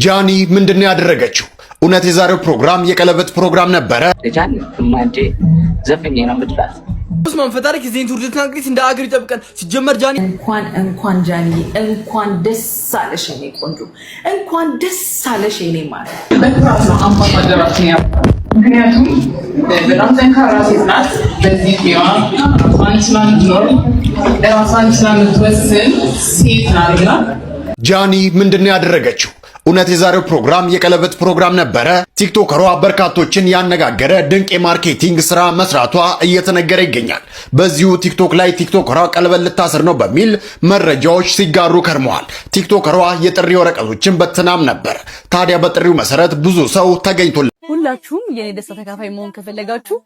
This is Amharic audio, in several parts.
ጃኒ ምንድነው ያደረገችው? እውነት የዛሬው ፕሮግራም የቀለበት ፕሮግራም ነበረ? ጃኒ ማንዴ ዘፈኛ ነው ምድራት ኡስማን ፈጣሪ ከዚህ ትውልድ ታንቅሪት እንደ አገር ይጠብቀን። ሲጀመር ጃኒ እንኳን ጃኒ እንኳን ደስ አለሽ የኔ ቆንጆ፣ እንኳን ደስ አለሽ የኔ ማለት በኩራት ነው አምባሳደራችን ያ ምክንያቱም በጣም ጠንካራ ሴት ናት። በዚህ ጤዋ ራሷን ስለምትወስን ሴት ናትና ጃኒ ምንድነው ያደረገችው? እውነት የዛሬው ፕሮግራም የቀለበት ፕሮግራም ነበረ? ቲክቶከሯ በርካቶችን ያነጋገረ ድንቅ የማርኬቲንግ ስራ መስራቷ እየተነገረ ይገኛል። በዚሁ ቲክቶክ ላይ ቲክቶከሯ ቀለበት ልታስር ነው በሚል መረጃዎች ሲጋሩ ከርመዋል። ቲክቶከሯ የጥሪ ወረቀቶችን በትናም ነበር። ታዲያ በጥሪው መሰረት ብዙ ሰው ተገኝቷል። ሁላችሁም የኔ ደስታ ተካፋይ መሆን ከፈለጋችሁ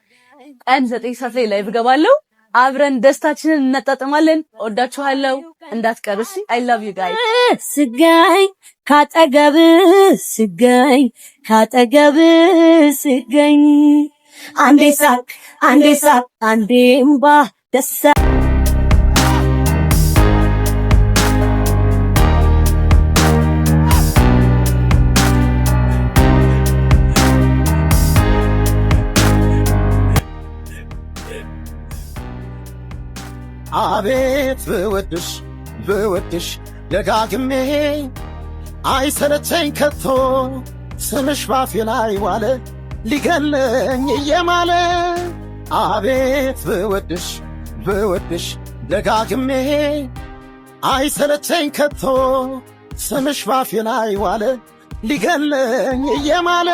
ቀን 9 ሰዓት ላይ ላይቭ ገባለሁ። አብረን ደስታችንን እናጣጥማለን። ወዳችኋለሁ፣ እንዳትቀሩሽ። I love you guys። ስገኝ ካጠገብ ስገኝ ካጠገብ ስገኝ አንዴ ሳቅ አንዴ እምባ ደስ አቤት ብወድሽ ደጋግሜ አይሰለቸኝ ከቶ ስምሽ ባፌ ላይ ዋለ ሊገለኝ እየማለ አቤት ብወድሽ ደጋግሜ አይሰለቸኝ ከቶ ስምሽ ባፌ ላይ ዋለ ሊገለኝ እየማለ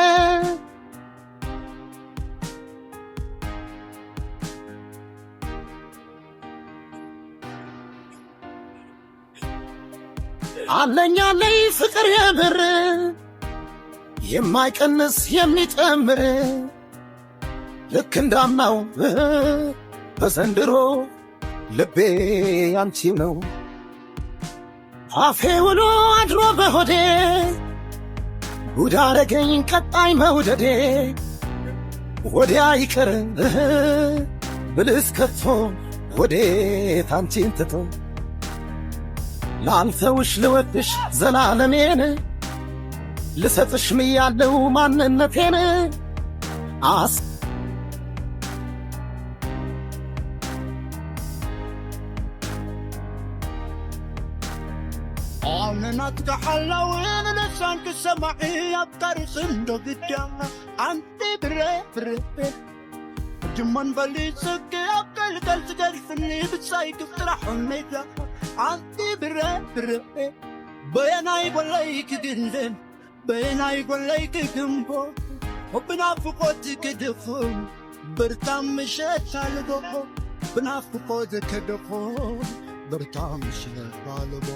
አለኛለይ ፍቅር የምር የማይቀንስ የሚጨምር ልክ እንዳምናው በዘንድሮ ልቤ አንቺው ነው። አፌ ውሎ አድሮ በሆዴ ጉድ አረገኝ ቀጣይ መውደዴ ወዲያ ይቀር ብልስ ከቶ ወዴት አንቺን ትቶ ላንተውሽ ልወድሽ ዘላለሜን ልሰጥሽ ምያለው ማንነቴን አምናት ከሐላውን ለሳንክ ሰማዒ አብታሪስ እንደግዳና አንተ ብረ ጅማን በሊጽቅ አብቀል ቀልጽገሪፍኒ ብሳይክ ፍጥራሕ ሜዳ አንተ ብረ በየናይ ጎላይክ ግንደን በየናይ ጎላይክ ግንቦ ወብናፍቆት ክድፉ ብርታም ምሸታልቦ ብናፍቆት ክድፉ ብርታም ምሸታልቦ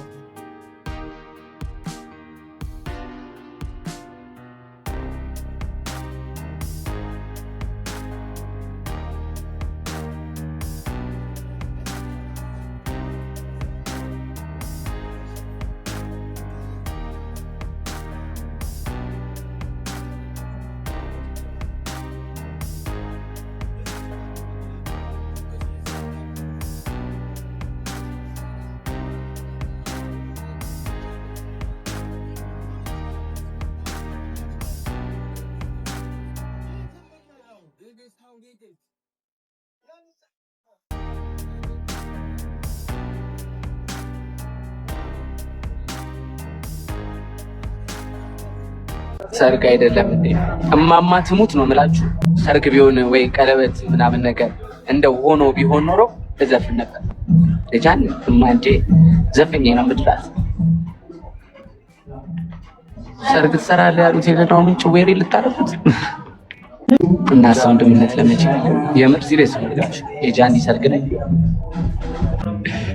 ሰርግ አይደለም እንዴ? እማማ ትሙት ነው የምላችሁ። ሰርግ ቢሆን ወይ ቀለበት ምናምን ነገር እንደው ሆኖ ቢሆን ኖሮ እዘፍን ነበር። ለጃን ማንዴ ዘፈኛ ነው ምድራት። ሰርግ ትሰራለህ ያሉት የገዳው ምንጭ ወሬ ልታረፉት እና ሰው እንደምነት ለመቼ የምር ሲሪየስ ነው። የጃኒ ሰርግ ላይ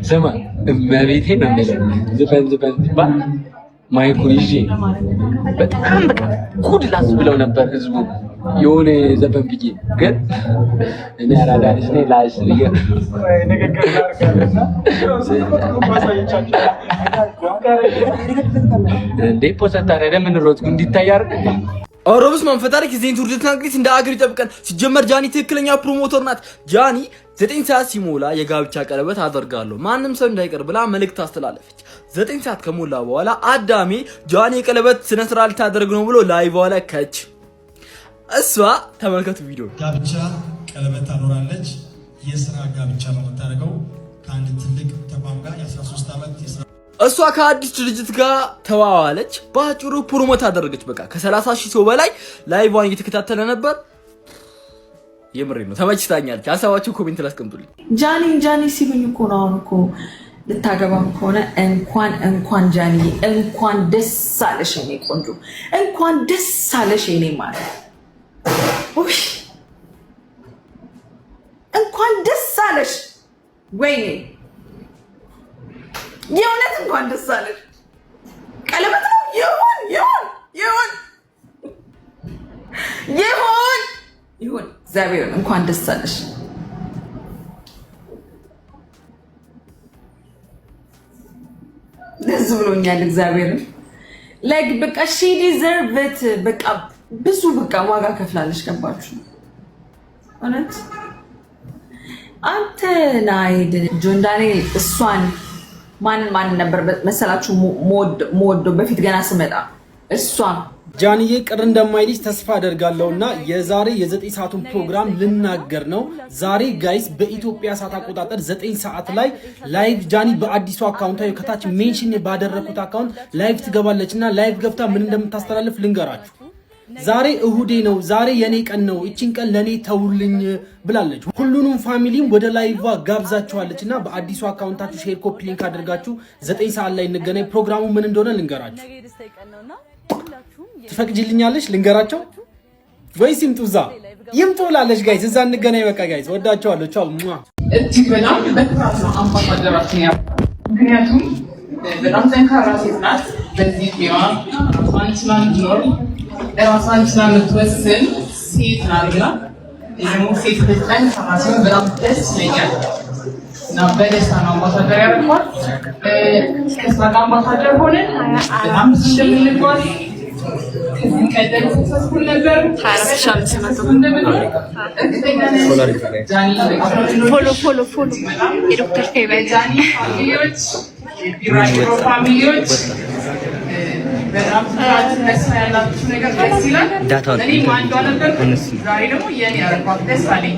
ስማ እመቤቴ ነው የሚለው ዘፈን ባል ማይኩ ይዤ በጣም በቃ ጉድ ላስ ብለው ነበር ህዝቡ የሆነ ዘፈን ብዬ ግን እኔ አራዳ ልጅ ነኝ ላሽ ልየ እንዴ ፖስታ ለምን ሮጥ እንዲታይ አይደል? አውሮብስ መንፈታሪ ጊዜን ቱርድት ናግሪት እንደ አገር ይጠብቀን። ሲጀመር ጃኒ ትክክለኛ ፕሮሞተር ናት። ጃኒ 9 ሰዓት ሲሞላ የጋብቻ ቀለበት አደርጋለሁ ማንም ሰው እንዳይቀር ብላ መልእክት አስተላለፈች። 9 ሰዓት ከሞላ በኋላ አዳሜ ጃኒ የቀለበት ስነ ስርዓት ልታደርግ ነው ብሎ ላይቭ ላይ ከች። እሷ ተመልከቱ ቪዲዮ። ጋብቻ ቀለበት ታኖራለች። የስራ ጋብቻ ነው የምታደርገው ከአንድ ትልቅ ተቋም ጋር የ13 ዓመት የስራ እሷ ከአዲስ ድርጅት ጋር ተዋዋለች። ባጭሩ ፕሮሞት አደረገች። በቃ ከ30,000 ሰው በላይ ላይቫን እየተከታተለ ነበር። የምሬ ነው ተመችታኛለች። ሀሳባችሁ ኮሜንት ላይ አስቀምጡልኝ። ጃኒ ሲሉኝ እኮ ነው አሁን እኮ ልታገባም ከሆነ እንኳን ጃኒ እንኳን ደስ አለሽ የኔ ቆንጆ፣ እንኳን ደስ አለሽ የኔ ማለት እንኳን ደስ አለሽ። ወይኔ የእውነት እንኳን ደስ አለሽ። ቀለበት ነው ይሁን እግዚአብሔር እንኳን ደስ አለሽ። ደስ ብሎኛል እግዚአብሔር ላይክ በቃ ሺ ዲዘርቭ በቃ ብዙ በቃ ዋጋ ከፍላለሽ። ገባችሁ? እውነት አንተ ናይድ ጆን ዳንኤል እሷን ማን ነበር መሰላችሁ ሞዶ በፊት ገና ስመጣ እሷ ጃኒዬ ቅር እንደማይልሽ ተስፋ አደርጋለሁና የዛሬ የ9 ሰዓቱን ፕሮግራም ልናገር ነው። ዛሬ ጋይስ በኢትዮጵያ ሰዓት አቆጣጠር 9 ሰዓት ላይ ላይቭ ጃኒ በአዲሱ አካውንቷ ከታች ሜንሽን ባደረኩት አካውንት ላይቭ ትገባለችና ላይቭ ገብታ ምን እንደምታስተላልፍ ልንገራችሁ። ዛሬ እሁዴ ነው፣ ዛሬ የኔ ቀን ነው፣ እቺን ቀን ለኔ ተውልኝ ብላለች። ሁሉንም ፋሚሊም ወደ ላይቭ ጋብዛችኋለችና በአዲሱ አካውንታችሁ ሼር ኮፒ ሊንክ አድርጋችሁ 9 ሰዓት ላይ እንገናኝ። ፕሮግራሙ ምን እንደሆነ ልንገራችሁ። ትፈቅጂልኛለሽ ልንገራቸው ወይስ ይምጡ? እዛ ይምጡ ብላለች ጋይስ፣ እዛ እንገናኝ። በቃ ጋይስ ወዳቸዋለሁ። ቻው ሟ። እጅግ በጣም በኩራት ነው አምባሳደራችን ያ ምክንያቱም በጣም ጠንካራ ሴት ናት። በዚህ ጤዋ ራሷን ችላ እንድትኖር ራሷን ችላ የምትወስን ሴት ናትና ደግሞ ሴት ልጅ ጠንካራ ሲሆን በጣም ደስ ይለኛል እና በደስታ ነው አምባሳደር ያደርጓል። ከእሷ ጋር አምባሳደር ሆነን በጣም ብዙ እንደምንጓዝ ከዚህ ቀደም ሰክሰስፉል ነበር። ፎሎ የዶክተር ፌቨር ጃኒ ፋሚሊዎች የቢራሽሮ ፋሚሊዎች በጣም ደስ ያላችሁ ነገር ደስ ይላል። እኔም አንዷ ነበር። ዛሬ ደግሞ የኔ ያረኳት ደስ አለኝ።